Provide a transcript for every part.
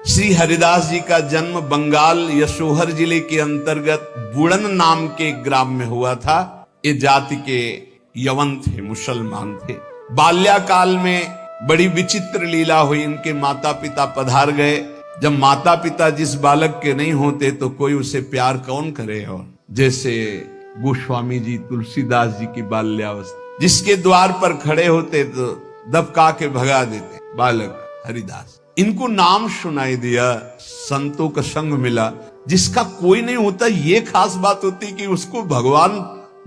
श्री हरिदास जी का जन्म बंगाल यशोहर जिले के अंतर्गत बुड़न नाम के ग्राम में हुआ था। ये जाति के यवन थे, मुसलमान थे। बाल्याकाल में बड़ी विचित्र लीला हुई। इनके माता पिता पधार गए। जब माता पिता जिस बालक के नहीं होते तो कोई उसे प्यार कौन करे। और जैसे गोस्वामी जी तुलसीदास जी की बाल्यावस्था, जिसके द्वार पर खड़े होते तो दबका के भगा देते। बालक हरिदास, इनको नाम सुनाई दिया, संतों का संग मिला। जिसका कोई नहीं होता ये खास बात होती कि उसको भगवान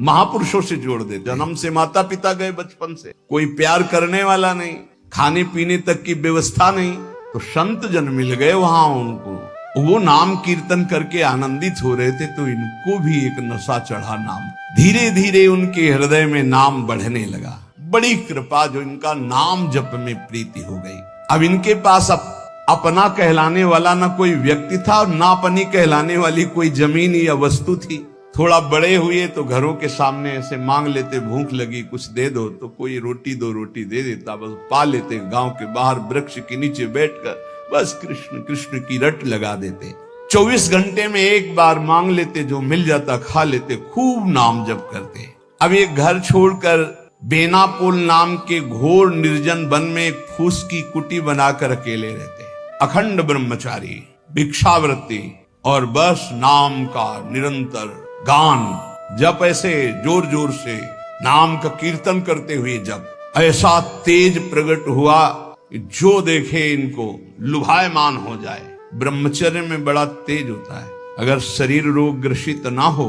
महापुरुषों से जोड़ दे। जन्म से माता पिता गए, बचपन से कोई प्यार करने वाला नहीं, खाने पीने तक की व्यवस्था नहीं, तो संत जन मिल गए वहां उनको। वो नाम कीर्तन करके आनंदित हो रहे थे तो इनको भी एक नशा चढ़ा नाम। धीरे धीरे उनके हृदय में नाम बढ़ने लगा। बड़ी कृपा, जो इनका नाम जप में प्रीति हो गई। अब इनके पास अपना कहलाने वाला ना कोई व्यक्ति था और ना अपनी कहलाने वाली कोई जमीन या वस्तु थी। थोड़ा बड़े हुए तो घरों के सामने ऐसे मांग लेते, भूख लगी कुछ दे दो, तो कोई रोटी दो रोटी दे देता। बस पा लेते, गांव के बाहर वृक्ष के नीचे बैठकर बस कृष्ण कृष्ण की रट लगा देते। 24 घंटे में एक बार मांग लेते, जो मिल जाता खा लेते, खूब नाम जप करते। अब ये घर छोड़कर बेनापोल नाम के घोर निर्जन वन में एक फूस की कुटी बनाकर अकेले रहते। अखंड ब्रह्मचारी, भिक्षावृत्ति और बस नाम का निरंतर गान जप। ऐसे जोर जोर से नाम का कीर्तन करते हुए जब ऐसा तेज प्रकट हुआ कि जो देखे इनको लुभायमान हो जाए। ब्रह्मचर्य में बड़ा तेज होता है। अगर शरीर रोग ग्रसित ना हो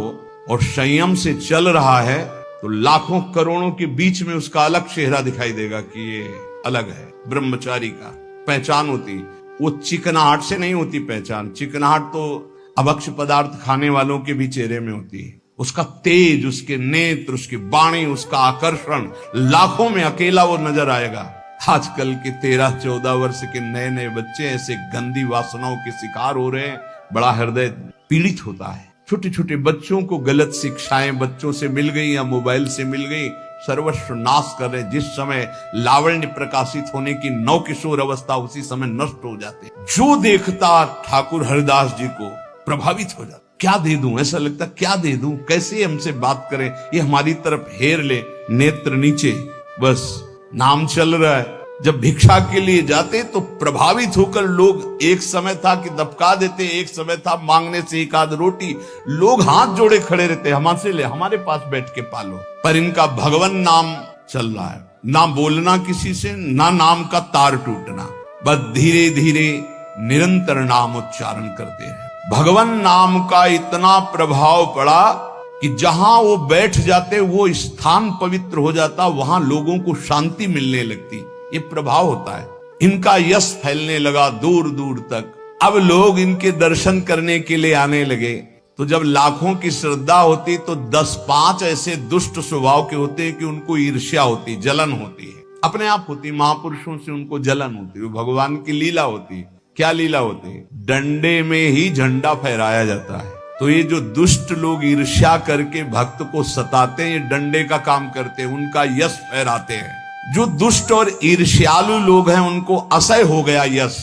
और संयम से चल रहा है तो लाखों करोड़ों के बीच में उसका अलग चेहरा दिखाई देगा कि ये अलग है। ब्रह्मचारी का पहचान होती, वो चिकनाहट से नहीं होती पहचान। चिकनाहट तो अभक्ष पदार्थ खाने वालों के भी चेहरे में होती है। उसका तेज, उसके नेत्र, उसकी वाणी, उसका आकर्षण, लाखों में अकेला वो नजर आएगा। आजकल के 13-14 वर्ष के नए नए बच्चे ऐसे गंदी वासनाओं के शिकार हो रहे हैं। बड़ा हृदय पीड़ित होता है। छोटे छोटे बच्चों को गलत शिक्षाएं बच्चों से मिल गई या मोबाइल से मिल गई, सर्वस्व नाश कर रहे। जिस समय लावण्य प्रकाशित होने की नव किशोर अवस्था, उसी समय नष्ट हो जाते। जो देखता ठाकुर हरिदास जी को प्रभावित हो जाता। क्या दे दूं, ऐसा लगता क्या दे दूं, कैसे हमसे बात करें, ये हमारी तरफ हेर ले, नेत्र नीचे, बस नाम चल रहा है। जब भिक्षा के लिए जाते तो प्रभावित होकर लोग, एक समय था कि दबका देते, एक समय था मांगने से एक आध रोटी, लोग हाथ जोड़े खड़े रहते, हमसे ले, हमारे पास बैठ के पालो। पर इनका भगवान नाम चल रहा है। ना बोलना किसी से, ना नाम का तार टूटना, बस धीरे धीरे निरंतर नाम उच्चारण करते हैं। भगवान नाम का इतना प्रभाव पड़ा कि जहां वो बैठ जाते वो स्थान पवित्र हो जाता, वहां लोगों को शांति मिलने लगती। ये प्रभाव होता है। इनका यश फैलने लगा दूर दूर तक। अब लोग इनके दर्शन करने के लिए आने लगे। तो जब लाखों की श्रद्धा होती तो 10-5 ऐसे दुष्ट स्वभाव के होते हैं कि उनको ईर्ष्या होती, जलन होती है, अपने आप होती। महापुरुषों से उनको जलन होती है। भगवान की लीला होती है। क्या लीला होती है? डंडे में ही झंडा फहराया जाता है। तो ये जो दुष्ट लोग ईर्ष्या करके भक्त को सताते हैं, ये डंडे का काम करते हैं, उनका यश फहराते हैं। जो दुष्ट और ईर्ष्यालु लोग हैं उनको असह्य हो गया यश।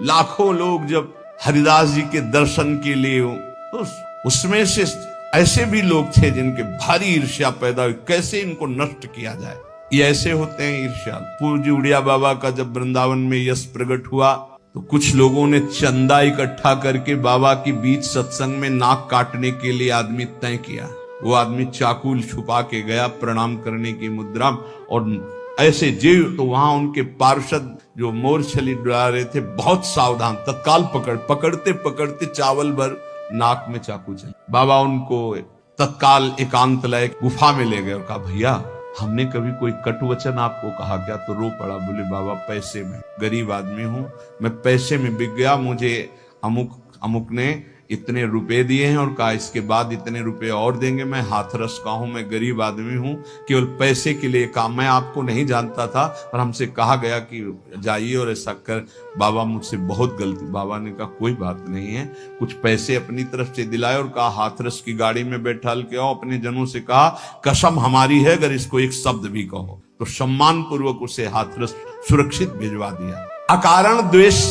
लाखों लोग जब हरिदास जी के दर्शन के लिए हो, तो उसमें से ऐसे भी लोग थे जिनके भारी ईर्ष्या पैदा हुई, कैसे इनको नष्ट किया जाए। ये ऐसे होते हैं ईर्ष्यालु। पूज्य उड़िया बाबा का जब वृंदावन में यश प्रकट हुआ तो कुछ लोगों ने चंदा इकट्ठा करके बाबा की बीच सत्संग में नाक काटने के लिए आदमी तय किया। वो आदमी चाकू छुपा के गया प्रणाम करने की मुद्रा, और ऐसे जीव तो वहां उनके पार्षद जो मोरछली डुला रहे थे बहुत सावधान, तत्काल पकड़ते पकड़ते चावल भर नाक में चाकू चले। बाबा उनको तत्काल एकांत लायक गुफा में ले गए और कहा, भैया हमने कभी कोई कटु वचन आपको कहा क्या? तो रो पड़ा। बोले, बाबा पैसे में, गरीब आदमी हूं मैं, पैसे में बिक गया। मुझे अमुक ने इतने रुपए दिए हैं और कहा इसके बाद इतने रुपए और देंगे। मैं हाथरस का हूं, मैं गरीब आदमी हूं, केवल पैसे के लिए काम। मैं आपको नहीं जानता था और हमसे कहा गया कि जाइए और ऐसा कर। बाबा मुझसे बहुत गलती। बाबा ने कहा कोई बात नहीं है, कुछ पैसे अपनी तरफ से दिलाए और कहा हाथरस की गाड़ी में बैठा के आओ। अपने जनों से कहा कसम हमारी है अगर इसको एक शब्द भी कहो, तो सम्मान पूर्वक उसे हाथरस सुरक्षित भिजवा दिया। अकारण द्वेष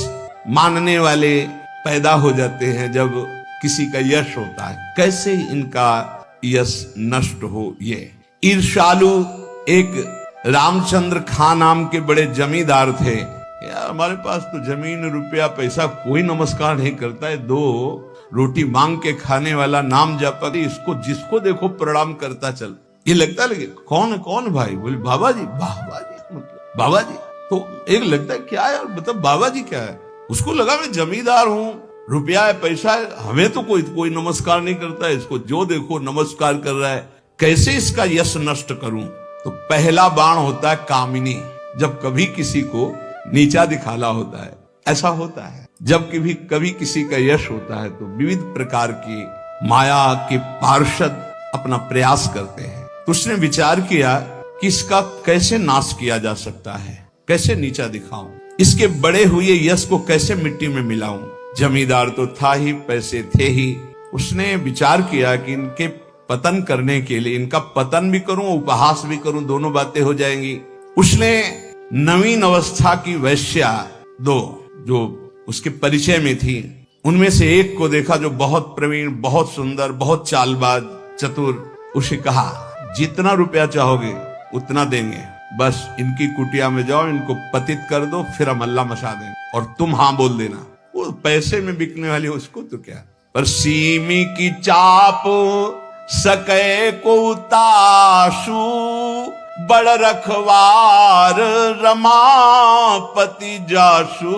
मानने वाले पैदा हो जाते हैं जब किसी का यश होता है। कैसे इनका यश नष्ट हो। ये ईर्ष्यालु एक रामचंद्र खां नाम के बड़े जमींदार थे। यार हमारे पास तो जमीन रुपया पैसा कोई नमस्कार नहीं करता है, दो रोटी मांग के खाने वाला नाम जपा इसको जिसको देखो प्रणाम करता चल। ये लगता है कौन भाई? बोले बाबा जी। मतलब बाबा जी तो एक लगता है क्या यार, मतलब बाबा जी क्या है? उसको लगा मैं जमींदार हूँ, रुपया है पैसा है, हमें तो कोई नमस्कार नहीं करता है, इसको जो देखो नमस्कार कर रहा है, कैसे इसका यश नष्ट करूं। तो पहला बाण होता है कामिनी। जब कभी किसी को नीचा दिखाना होता है, ऐसा होता है जब कभी किसी का यश होता है तो विविध प्रकार की माया के पार्षद अपना प्रयास करते हैं। तो उसने विचार किया कि इसका कैसे नाश किया जा सकता है, कैसे नीचा दिखाऊं, इसके बड़े हुए यश को कैसे मिट्टी में मिलाऊं। जमींदार तो था ही, पैसे थे ही। उसने विचार किया कि इनके पतन करने के लिए इनका पतन भी करूं, उपहास भी करूं, दोनों बातें हो जाएंगी। उसने नवीन अवस्था की वैश्या दो जो उसके परिचय में थी, उनमें से एक को देखा जो बहुत प्रवीण, बहुत सुंदर, बहुत चालबाज, चतुर। उसे कहा जितना रुपया चाहोगे उतना देंगे, बस इनकी कुटिया में जाओ, इनको पतित कर दो, फिर हम अल्लाह मचा देंगे और तुम हाँ बोल देना। वो पैसे में बिकने वाली उसको तो क्या, पर सीमी की चाप सके को उताशु, बड़ रखवार रमापति जासु।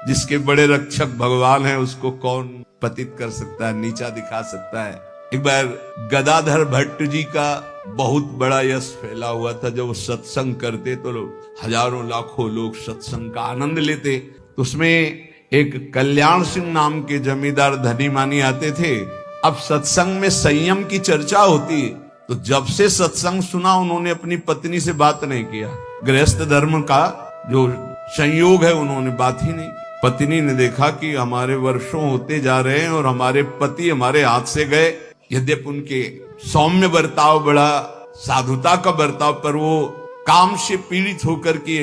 जिसके बड़े रक्षक भगवान है उसको कौन पतित कर सकता है, नीचा दिखा सकता है। एक बार गदाधर भट्ट जी का बहुत बड़ा यश फैला हुआ था। जब वो सत्संग करते तो हजारों लाखों लोग सत्संग का आनंद लेते। तो उसमें एक कल्याण सिंह नाम के जमींदार धनी मानी आते थे। अब सत्संग में संयम की चर्चा होती, तो जब से सत्संग सुना उन्होंने अपनी पत्नी से बात नहीं किया। गृहस्थ धर्म का जो संयोग है उन्होंने बात ही नहीं। पत्नी ने देखा कि हमारे वर्षों होते जा रहे हैं और हमारे पति हमारे हाथ से गए। यद्यपि उनके सौम्य बर्ताव, बड़ा साधुता का बर्ताव, पर वो काम से पीड़ित होकर के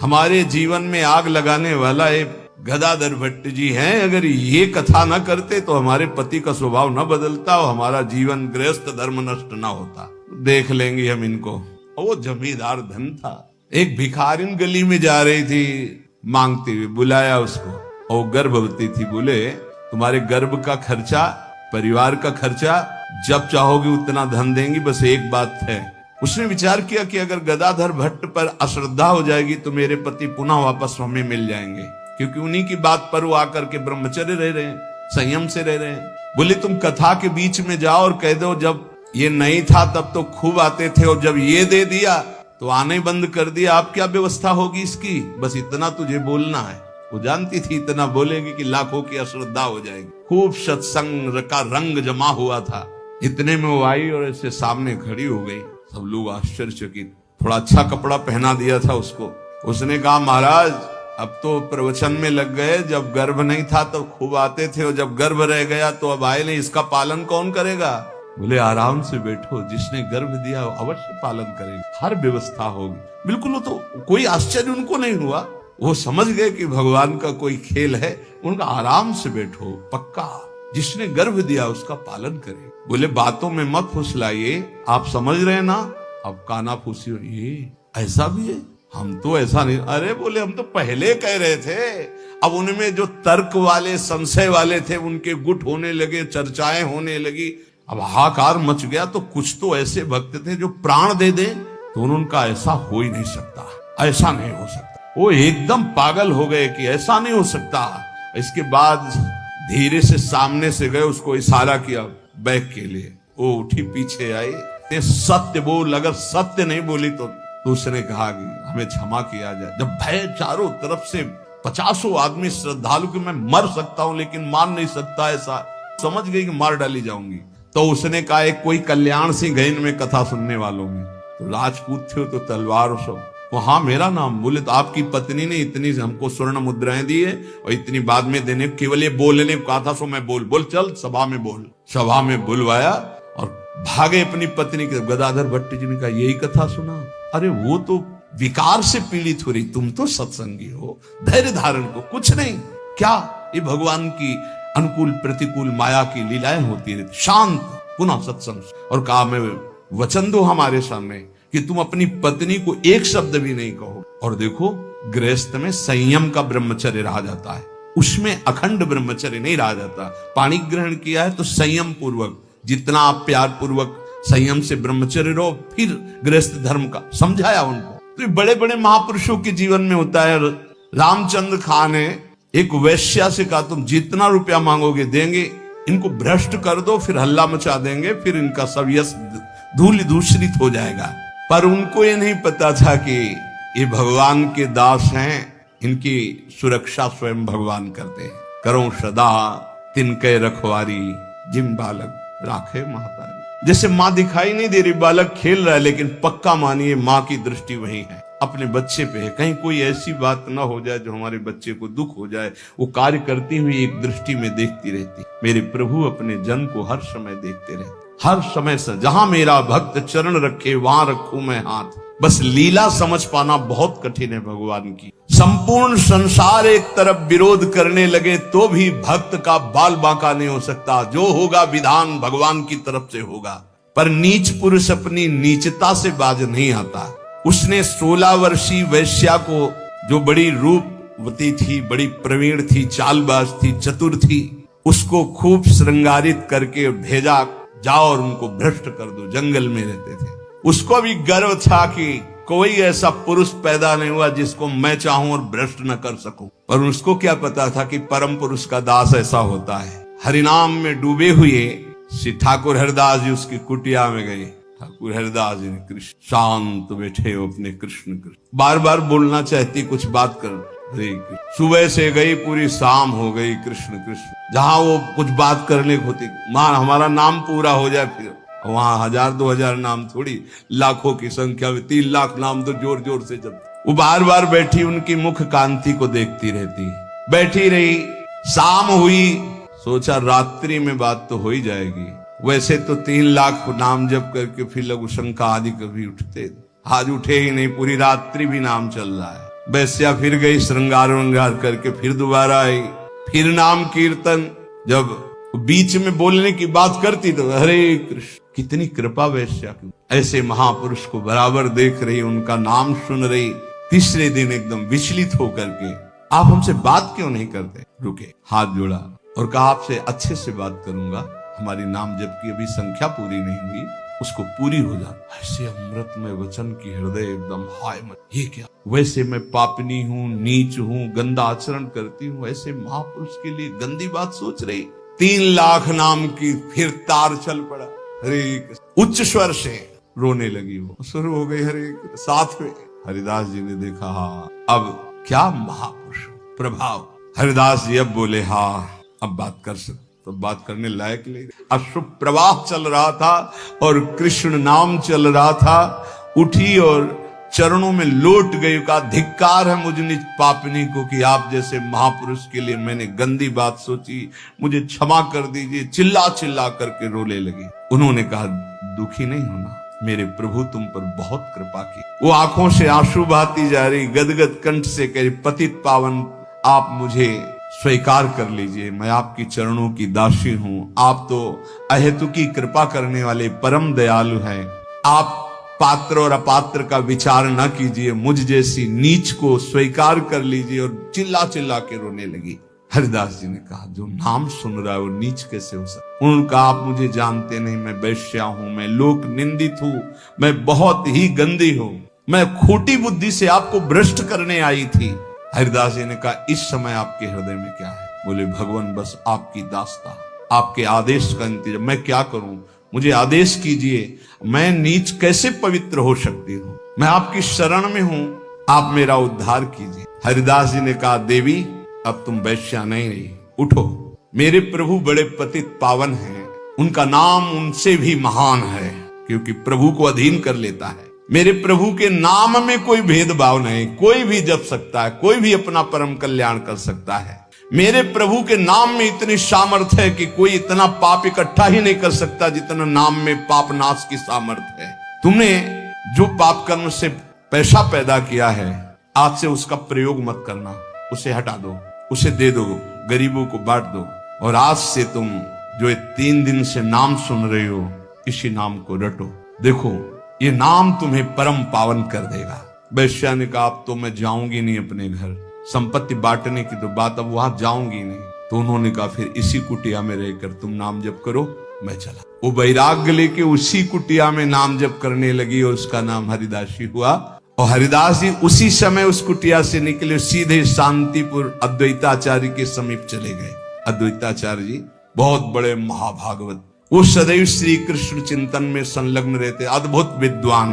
हमारे जीवन में आग लगाने वाला एक गदाधर भट्ट जी हैं। अगर ये कथा न करते तो हमारे पति का स्वभाव न बदलता और हमारा जीवन गृहस्थ धर्म नष्ट न होता। देख लेंगे हम इनको। और वो जमींदार धन था। एक भिखारिन गली में जा रही थी मांगते हुए, बुलाया उसको और गर्भवती थी। बोले तुम्हारे गर्भ का खर्चा, परिवार का खर्चा जब चाहोगे उतना धन देंगी, बस एक बात है। उसने विचार किया कि अगर गदाधर भट्ट पर अश्रद्धा हो जाएगी तो मेरे पति पुनः वापस हमें मिल जाएंगे, क्योंकि उन्हीं की बात पर वो आकर के ब्रह्मचर्य रह रहे हैं, संयम से रह रहे हैं। बोले तुम कथा के बीच में जाओ और कह दो जब ये नहीं था तब तो खूब आते थे और जब ये दे दिया तो आने बंद कर दिया, आप क्या व्यवस्था होगी इसकी, बस इतना तुझे बोलना है। वो जानती थी इतना बोलेगी कि लाखों की अश्रद्धा हो जाएगी। खूब सत्संग का रंग जमा हुआ था। इतने में वो आई और ऐसे सामने खड़ी हो गई। सब लोग आश्चर्यचकित। थोड़ा अच्छा कपड़ा पहना दिया था उसको। उसने कहा महाराज अब तो प्रवचन में लग गए, जब गर्भ नहीं था तो खूब आते थे और जब गर्भ रह गया तो अब आए नहीं, इसका पालन कौन करेगा। बोले आराम से बैठो, जिसने गर्भ दिया अवश्य पालन करेगा, हर व्यवस्था होगी। बिल्कुल वो तो कोई आश्चर्य उनको नहीं हुआ। वो समझ गए कि भगवान का कोई खेल है। उनका आराम से बैठो, पक्का जिसने गर्भ दिया उसका पालन करे। बोले बातों में मत फुसलाइए, आप समझ रहे ना। अब काना फूसी, ये ऐसा भी है, हम तो ऐसा नहीं। अरे बोले हम तो पहले कह रहे थे। अब उनमें जो तर्क वाले, संशय वाले थे उनके गुट होने लगे, चर्चाएं होने लगी। अब हाहाकार मच गया। तो कुछ तो ऐसे भक्त थे जो प्राण दे दें तो उनका ऐसा हो ही नहीं सकता, ऐसा नहीं हो सकता। वो एकदम पागल हो गए कि ऐसा नहीं हो सकता। इसके बाद धीरे से सामने से गए, उसको इशारा किया बैग के लिए। वो उठी, पीछे आई। सत्य बोल, अगर सत्य नहीं बोली तो उसने कहा कि हमें क्षमा किया जाए। जब भय चारों तरफ से 50 आदमी श्रद्धालु कि मैं मर सकता हूं लेकिन मार नहीं सकता, ऐसा समझ गई कि मार डाली जाऊंगी। तो उसने कहा एक कोई कल्याण सिंह है इनमें कथा सुनने वालों में। तो राजपूत थे तो तलवार सब। वो हाँ मेरा नाम। बोले तो आपकी पत्नी ने इतनी हमको स्वर्ण मुद्राएं दी है और इतनी बाद में देने, केवल ये बोलने को कहा था, सो मैं बोल चल सभा में बोल। सभा में बुलवाया और भागे अपनी पत्नी के। गदाधर भट्ट जी ने कहा यही कथा सुना। अरे वो तो विकार से पीड़ित हो रही, तुम तो सत्संगी हो, धैर्य धारण को कुछ नहीं। क्या ये भगवान की अनुकूल प्रतिकूल माया की लीलाएं होती रहती। शांत पुनः सत्संग। और कहा मैं वचन दो हमारे सामने कि तुम अपनी पत्नी को एक शब्द भी नहीं कहो। और देखो गृहस्थ में संयम का ब्रह्मचर्य रहा जाता है, उसमें अखंड ब्रह्मचर्य नहीं रहा जाता। पानी ग्रहण किया है तो संयम पूर्वक, जितना आप प्यार पूर्वक संयम से ब्रह्मचर्य रहो, फिर गृहस्थ धर्म का समझाया उनको। तो बड़े बड़े महापुरुषों के जीवन में होता है। रामचंद्र खां ने एक वैश्या से कहा तुम जितना रुपया मांगोगे देंगे, इनको भ्रष्ट कर दो, फिर हल्ला मचा देंगे, फिर इनका सब यश धूल दूषित हो जाएगा। पर उनको ये नहीं पता था कि ये भगवान के दास हैं, इनकी सुरक्षा स्वयं भगवान करते हैं। करो सदा तिनके रखवारी, जिम बालक राखे महतारी। जैसे माँ दिखाई नहीं दे रही, बालक खेल रहा है, लेकिन पक्का मानिए माँ की दृष्टि वही है, अपने बच्चे पे है। कहीं कोई ऐसी बात ना हो जाए जो हमारे बच्चे को दुख हो जाए। वो कार्य करती हुई एक दृष्टि में देखती रहती। मेरे प्रभु अपने जन को हर समय देखते रहते, हर समय से। जहां मेरा भक्त चरण रखे वहां रखूं मैं हाथ। बस लीला समझ पाना बहुत कठिन है भगवान की। संपूर्ण संसार एक तरफ विरोध करने लगे तो भी भक्त का बाल बांका नहीं हो सकता। जो होगा विधान भगवान की तरफ से होगा। पर नीच पुरुष अपनी नीचता से बाज नहीं आता। उसने 16 वर्षीय वैश्या को, जो बड़ी रूपवती थी, बड़ी प्रवीण थी, चालबाज थी, चतुर थी, उसको खूब श्रृंगारित करके भेजा, जाओ और उनको भ्रष्ट कर दो। जंगल में रहते थे। उसको भी गर्व था कि कोई ऐसा पुरुष पैदा नहीं हुआ जिसको मैं चाहूं और भ्रष्ट न कर सकूं। पर उसको क्या पता था कि परम पुरुष का दास ऐसा होता है। हरिनाम में डूबे हुए श्री ठाकुर हरिदास जी उसकी कुटिया में गए। ठाकुर हरिदास जी ने कृष्ण शांत बैठे हो अपने कृष्ण कृष्ण, बार बार बोलना चाहती कुछ बात कर, हरे कृष्ण। सुबह से गई पूरी शाम हो गई कृष्ण कृष्ण। जहां वो कुछ बात करने को होती, मां हमारा नाम पूरा हो जाए, फिर वहां 1000-2000 नाम थोड़ी, लाखों की संख्या में 3 लाख नाम तो जोर जोर से जब। वो बार बार बैठी उनकी मुख कांति को देखती रहती, बैठी रही। शाम हुई, सोचा रात्रि में बात तो हो ही जाएगी। वैसे तो 3 लाख नाम जप करके फिर लघु शंका आदि कभी उठते, आज उठे ही नहीं। पूरी रात्रि भी नाम चल रहा है। वैश्या फिर गई, श्रृंगार वंगार करके फिर दोबारा आई, फिर नाम कीर्तन। जब बीच में बोलने की बात करती तो हरे कृष्ण। कितनी कृपा वैश्या की, ऐसे महापुरुष को बराबर देख रही, उनका नाम सुन रही। तीसरे दिन एकदम विचलित होकर के, आप हमसे बात क्यों नहीं करते? रुके, हाथ जोड़ा और कहा आपसे अच्छे से बात करूंगा। हमारी नाम जप की अभी संख्या पूरी नहीं हुई, उसको पूरी हो जाए। ऐसे अमृतमय वचन की हृदय एकदम हाय मत, ये क्या? वैसे मैं पापनी हूँ, नीच हूँ, गंदा आचरण करती हूँ, ऐसे महापुरुष के लिए गंदी बात सोच रही। 3 लाख नाम की फिर तार चल पड़ा। हरे उच्च स्वर से रोने लगी, वो शुरू हो गई हरे। साथ में हरिदास जी ने देखा, हाँ अब क्या महापुरुष प्रभाव। हरिदास जी अब बोले, हाँ अब बात कर सकते। तो बात करने लायक नहीं। अश्रुभ प्रवाह चल रहा था और कृष्ण नाम चल रहा था। उठी और चरणों में लौट गई, का धिक्कार है मुझ निज पापनी को कि आप जैसे महापुरुष के लिए मैंने गंदी बात सोची, मुझे क्षमा कर दीजिए। चिल्ला चिल्ला करके रोने लगी। उन्होंने कहा दुखी नहीं होना, मेरे प्रभु तुम पर बहुत कृपा की। वो आंखों से आंसू बहाती जा रही, गदगद कंठ से कह रही, पतित पावन आप मुझे स्वीकार कर लीजिए, मैं आपकी चरणों की दासी हूं। आप तो अहेतुकी कृपा करने वाले परम दयालु हैं। आप पात्र और अपात्र का विचार न कीजिए, मुझ जैसी नीच को स्वीकार कर लीजिए। और चिल्ला चिल्ला के रोने लगी। हरिदास जी ने कहा जो नाम सुन रहा है वो नीच कैसे हो सकता? उन्होंने कहा आप मुझे जानते नहीं, मैं वैश्या हूं, मैं लोक निंदित हूं, मैं बहुत ही गंदी हूं, मैं खोटी बुद्धि से आपको भ्रष्ट करने आई थी। हरिदास जी ने कहा इस समय आपके हृदय में क्या है? बोले भगवान बस आपकी दास्ता, आपके आदेश का इंतजार। मैं क्या करूं, मुझे आदेश कीजिए। मैं नीच कैसे पवित्र हो सकती हूँ? मैं आपकी शरण में हूँ, आप मेरा उद्धार कीजिए। हरिदास जी ने कहा देवी अब तुम वैश्या नहीं रही, उठो। मेरे प्रभु बड़े पतित पावन हैं, उनका नाम उनसे भी महान है, क्योंकि प्रभु को अधीन कर लेता है। मेरे प्रभु के नाम में कोई भेदभाव नहीं, कोई भी जप सकता है, कोई भी अपना परम कल्याण कर सकता है। मेरे प्रभु के नाम में इतनी सामर्थ्य है कि कोई इतना पाप इकट्ठा ही नहीं कर सकता जितना नाम में पाप नाश की सामर्थ्य है। तुमने जो पाप कर्म से पैसा पैदा किया है, आज से उसका प्रयोग मत करना, उसे हटा दो, उसे दे दो, गरीबों को बांट दो। और आज से तुम जो ये 3 दिन से नाम सुन रहे हो, इसी नाम को रटो। देखो ये नाम तुम्हें परम पावन कर देगा। वैश्या ने कहा अब तो मैं जाऊंगी नहीं अपने घर, संपत्ति बांटने की तो बात, अब वहां जाऊंगी नहीं। तो उन्होंने कहा फिर इसी कुटिया में रहकर तुम नाम जप करो, मैं चला। वो वैराग्य लेके उसी कुटिया में नाम जप करने लगी और उसका नाम हरिदासी हुआ। और हरिदास जी उसी समय उस कुटिया से निकले, सीधे शांतिपुर अद्वैताचार्य के समीप चले गए। अद्वैताचार्य जी बहुत बड़े महाभागवत, वो सदैव श्री कृष्ण चिंतन में संलग्न रहते, अद्भुत विद्वान,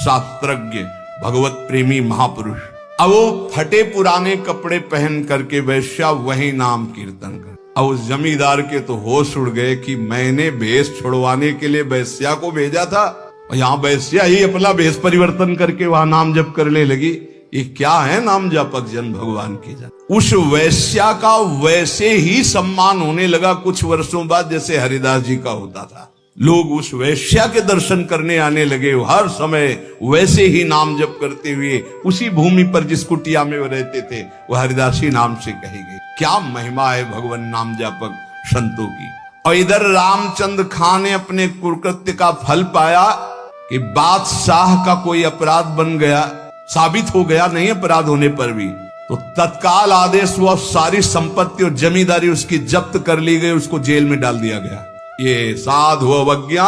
शास्त्रज्ञ, भगवत प्रेमी महापुरुष। अब वो फटे पुराने कपड़े पहन करके वैश्या वही नाम कीर्तन कर। अब उस जमींदार के तो होश उड़ गए कि मैंने भेष छुड़वाने के लिए वैश्या को भेजा था, और यहाँ वैश्या ही अपना भेष परिवर्तन करके वहां नाम जप करने लगी। ये क्या है नाम जपक जन भगवान की जन। उस वैश्या का वैसे ही सम्मान होने लगा कुछ वर्षों बाद जैसे हरिदास जी का होता था। लोग उस वैश्या के दर्शन करने आने लगे, हर समय वैसे ही नाम जप करते हुए उसी भूमि पर जिस कुटिया में वो रहते थे वो हरिदासी नाम से कही गई। क्या महिमा है भगवान नाम जापक संतों की। और इधर रामचंद्र खान ने अपने कुकृत्य का फल पाया कि बादशाह का कोई अपराध बन गया, साबित हो गया नहीं अपराध होने पर भी, तो तत्काल आदेश हुआ, सारी संपत्ति और जमींदारी उसकी जब्त कर ली गई, उसको जेल में डाल दिया गया। ये साधु अवज्ञा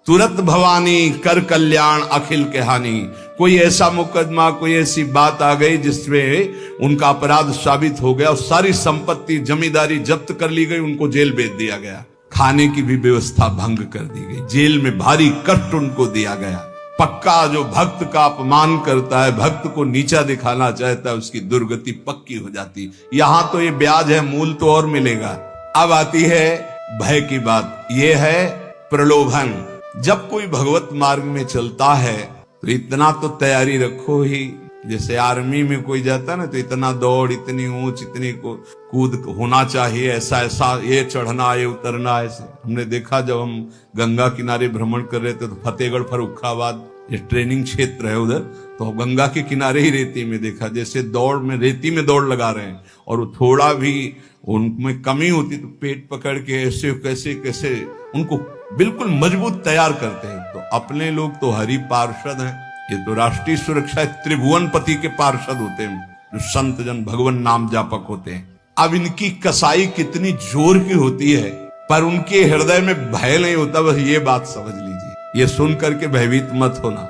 तुरंत भवानी, कर कल्याण अखिल के हानि। कोई ऐसा मुकदमा, कोई ऐसी बात आ गई जिसमें उनका अपराध साबित हो गया और सारी संपत्ति जमींदारी जब्त कर ली गई, उनको जेल भेज दिया गया। खाने की भी व्यवस्था भंग कर दी गई, जेल में भारी कष्ट उनको दिया गया। पक्का जो भक्त का अपमान करता है, भक्त को नीचा दिखाना चाहता है, उसकी दुर्गति पक्की हो जाती। यहां तो ये ब्याज है, मूल तो और मिलेगा। अब आती है भय की बात, ये है प्रलोभन। जब कोई भगवत मार्ग में चलता है तो इतना तो तैयारी रखो ही, जैसे आर्मी में कोई जाता है ना तो इतना दौड़, इतनी ऊंच, इतनी को कूद होना चाहिए, ऐसा ऐसा, ये चढ़ना, ये उतरना। ऐसे हमने देखा जब हम गंगा किनारे भ्रमण कर रहे थे तो फतेहगढ़ फर्रुखाबाद ये ट्रेनिंग क्षेत्र है उधर, तो गंगा के किनारे ही रेती में देखा, जैसे दौड़ में रेती में दौड़ लगा रहे हैं और वो थोड़ा भी उनमें कमी होती तो पेट पकड़ के ऐसे कैसे कैसे उनको बिल्कुल मजबूत तैयार करते हैं। तो अपने लोग तो हरि पार्षद हैं, ये तो राष्ट्रीय सुरक्षा त्रिभुवनपति के पार्षद होते हैं, जो संत जन भगवान नाम जापक होते हैं। अब इनकी कसाई कितनी जोर की होती है, पर उनके हृदय में भय नहीं होता, बस ये बात समझ लीजिए। ये सुन करके भयभीत मत होना,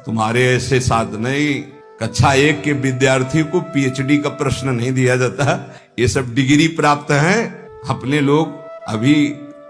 तुम्हारे ऐसे साथ नहीं। कक्षा 1 के विद्यार्थी को पीएचडी का प्रश्न नहीं दिया जाता, ये सब डिग्री प्राप्त हैं। अपने लोग अभी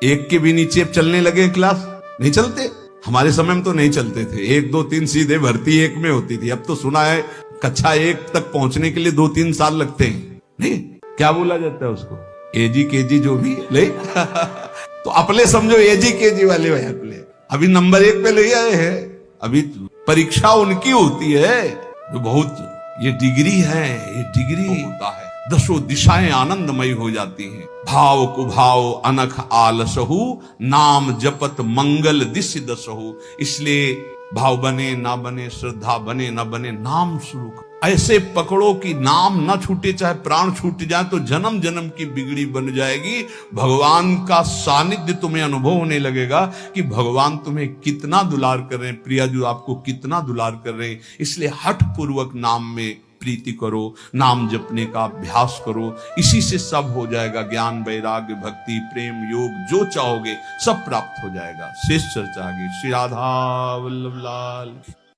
1 के भी नीचे चलने लगे, क्लास नहीं चलते। हमारे समय में तो नहीं चलते थे, 1 2 3 सीधे भर्ती 1 में होती थी। अब तो सुना है कक्षा 1 तक पहुंचने के लिए 2-3 साल लगते हैं। नहीं, क्या बोला जाता है उसको, एजी केजी जो भी ले तो अपने समझो एजी केजी वाले भाई अपने अभी नंबर 1 पे ले आए हैं। अभी परीक्षा उनकी होती है जो बहुत, ये डिग्री है, ये डिग्री होता है। 10 दिशाएं आनंदमयी हो जाती हैं। भाव कुभाव अनख आलसहु, नाम जपत मंगल दिश दसहु। इसलिए भाव बने ना बने, श्रद्धा बने ना बने, नाम शुरू करो। ऐसे पकड़ो कि नाम ना छूटे, चाहे प्राण छूट जाए तो जन्म जन्म की बिगड़ी बन जाएगी। भगवान का सानिध्य तुम्हें अनुभव होने लगेगा कि भगवान तुम्हें कितना दुलार कर रहे हैं, प्रियाजू आपको कितना दुलार कर रहे हैं। इसलिए हठ पूर्वक नाम में प्रीति करो, नाम जपने का अभ्यास करो, इसी से सब हो जाएगा। ज्ञान, वैराग्य, भक्ति, प्रेम, योग जो चाहोगे सब प्राप्त हो जाएगा। शेष चर्चा आगे। श्री राधा वल्लभ लाल।